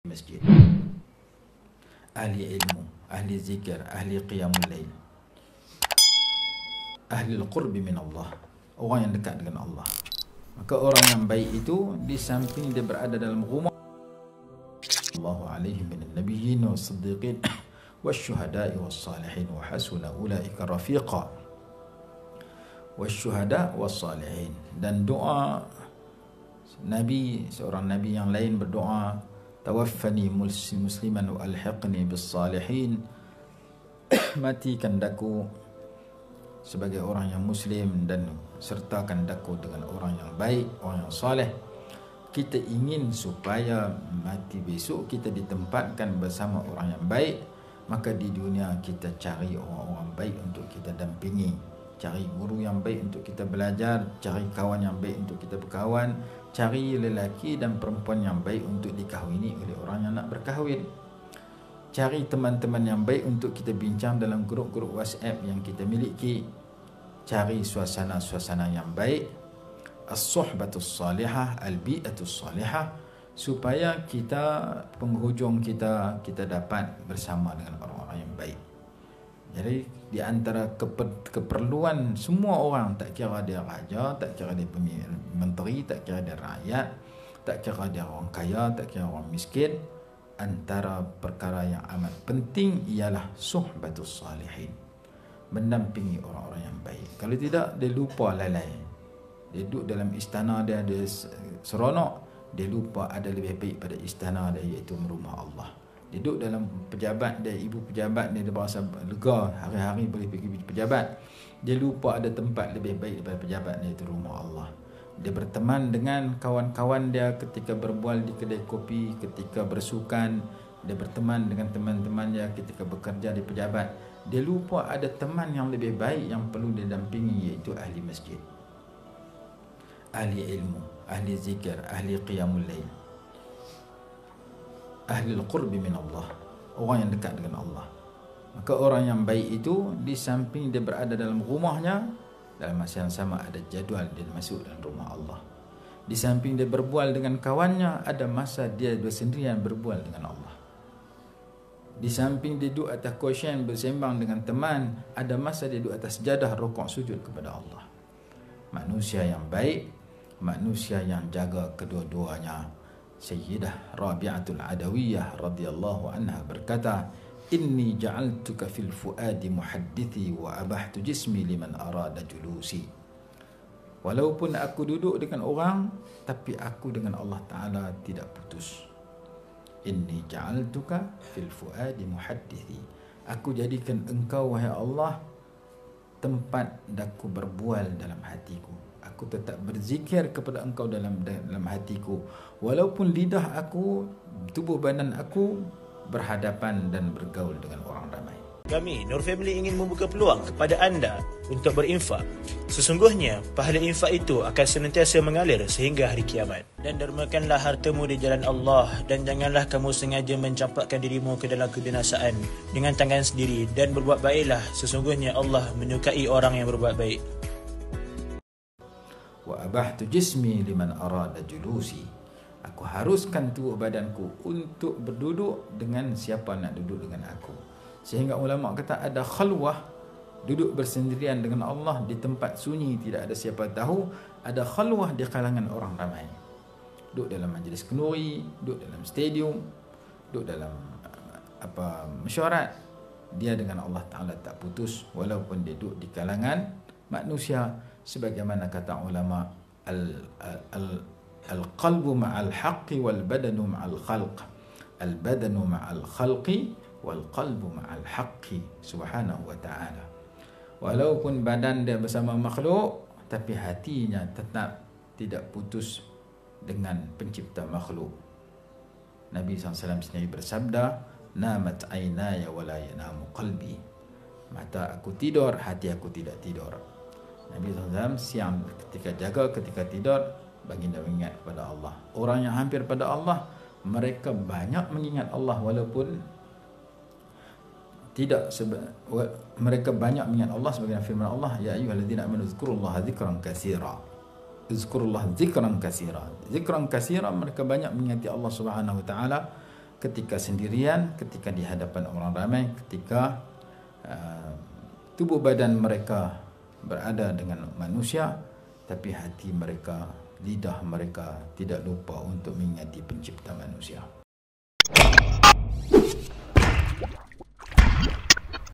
masjid, ahli ilmu, ahli zikir, ahli qiyamul lail, ahli al-qurbi min Allah, orang yang dekat dengan Allah. Maka orang yang baik itu di samping dia berada dalam rumah Allahu alaihi min an-nabiyyin was-siddiqin wasyuhada'i was-salihin wa hasuna ulaika rafiqa. Wasyuhada' was-salihin, dan doa Nabi, seorang Nabi yang lain berdoa, tawaffani musliman wa alhiqni bis-salihin, matikan daku sebagai orang yang muslim dan sertakan daku dengan orang yang baik, orang yang soleh. Kita ingin supaya mati besok kita ditempatkan bersama orang yang baik, maka di dunia kita cari orang-orang baik untuk kita dampingi, cari guru yang baik untuk kita belajar, cari kawan yang baik untuk kita berkawan, cari lelaki dan perempuan yang baik untuk dikahwini oleh orang yang nak berkahwin, cari teman-teman yang baik untuk kita bincang dalam grup-grup WhatsApp yang kita miliki, cari suasana-suasana yang baik, as-suhbatus salihah, al-bi'atus salihah, supaya kita penghujung kita dapat bersama dengan orang-orang yang baik. Jadi di antara keperluan semua orang, tak kira dia raja, tak kira dia menteri, tak kira dia rakyat, tak kira dia orang kaya, tak kira orang miskin, antara perkara yang amat penting ialah suhbatus salihin, mendampingi orang-orang yang baik. Kalau tidak, dia lupa lalai. Dia duduk dalam istana dia seronok, dia lupa ada lebih baik pada istana dia, iaitu rumah Allah. Dia duduk dalam pejabat dia, ibu pejabat dia berasa lega, hari-hari boleh pergi pejabat. Dia lupa ada tempat lebih baik daripada pejabat dia, itu rumah Allah. Dia berteman dengan kawan-kawan dia ketika berbual di kedai kopi, ketika bersukan. Dia berteman dengan teman-teman dia ketika bekerja di pejabat. Dia lupa ada teman yang lebih baik yang perlu dia dampingi, iaitu ahli masjid, ahli ilmu, ahli zikir, ahli qiyamul lail, ahli al-qurbi min Allah, orang yang dekat dengan Allah. Maka orang yang baik itu di samping dia berada dalam rumahnya, dalam masa yang sama ada jadual dia masuk dalam rumah Allah. Di samping dia berbual dengan kawannya, ada masa dia bersendirian berbual dengan Allah. Di samping dia duduk atas kursian bersembang dengan teman, ada masa dia duduk atas sejadah rukuk sujud kepada Allah. Manusia yang baik, manusia yang jaga kedua-duanya. Sayyidah Rabi'atul Adawiyah radhiyallahu anha berkata, inni ja'altuka fil fuadi muhaddithi wa abahtu jismi liman arada julusi. Walaupun aku duduk dengan orang, tapi aku dengan Allah Ta'ala tidak putus. Inni ja'altuka fil fuadi muhaddithi, aku jadikan engkau wahai Allah tempat daku berbual dalam hatiku. Aku tetap berzikir kepada engkau dalam hatiku, walaupun lidah aku, tubuh badan aku berhadapan dan bergaul dengan orang ramai. Kami, Nur Family, ingin membuka peluang kepada anda untuk berinfak. Sesungguhnya, pahala infak itu akan senantiasa mengalir sehingga hari kiamat. Dan dermakanlah hartamu di jalan Allah, dan janganlah kamu sengaja mencampakkan dirimu ke dalam kebinasaan dengan tangan sendiri, dan berbuat baiklah, sesungguhnya Allah menyukai orang yang berbuat baik. Wa abahtu jismi liman arada julusi, aku haruskan tubuh badanku untuk berduduk dengan siapa nak duduk dengan aku. Sehingga ulama kata ada khalwah, duduk bersendirian dengan Allah di tempat sunyi, tidak ada siapa tahu. Ada khalwah di kalangan orang ramai, duduk dalam majlis kenduri, duduk dalam stadium, duduk dalam mesyuarat. Dia dengan Allah Ta'ala tak putus, walaupun dia duduk di kalangan manusia. Sebagaimana kata ulama, al-qalbu ma'al haqqi wal badanu ma'al khalq, al-badanu ma'al khalqi wal qalbu ma'al haqqi subhanahu wa ta'ala. Walaupun badan dia bersama makhluk, tapi hatinya tetap tidak putus dengan pencipta makhluk. Nabi SAW sendiri bersabda, namat aynaya wa la yanamu qalbi, mata aku tidur, hati aku tidak tidur. Nabi SAW siang ketika jaga, ketika tidur, baginda mengingat kepada Allah. Orang yang hampir pada Allah, mereka banyak mengingat Allah, walaupun tidak mereka banyak mengingat Allah sebagaimana firman Allah, ya ayyuhalladzina amanu dzkurullaha dzikran katsira. Dzkurullaha dzikran katsira. Dzikran katsira, mereka banyak mengingati Allah Subhanahu wa taala ketika sendirian, ketika di hadapan orang ramai, ketika tubuh badan mereka berada dengan manusia, tapi hati mereka, lidah mereka tidak lupa untuk mengingati pencipta manusia.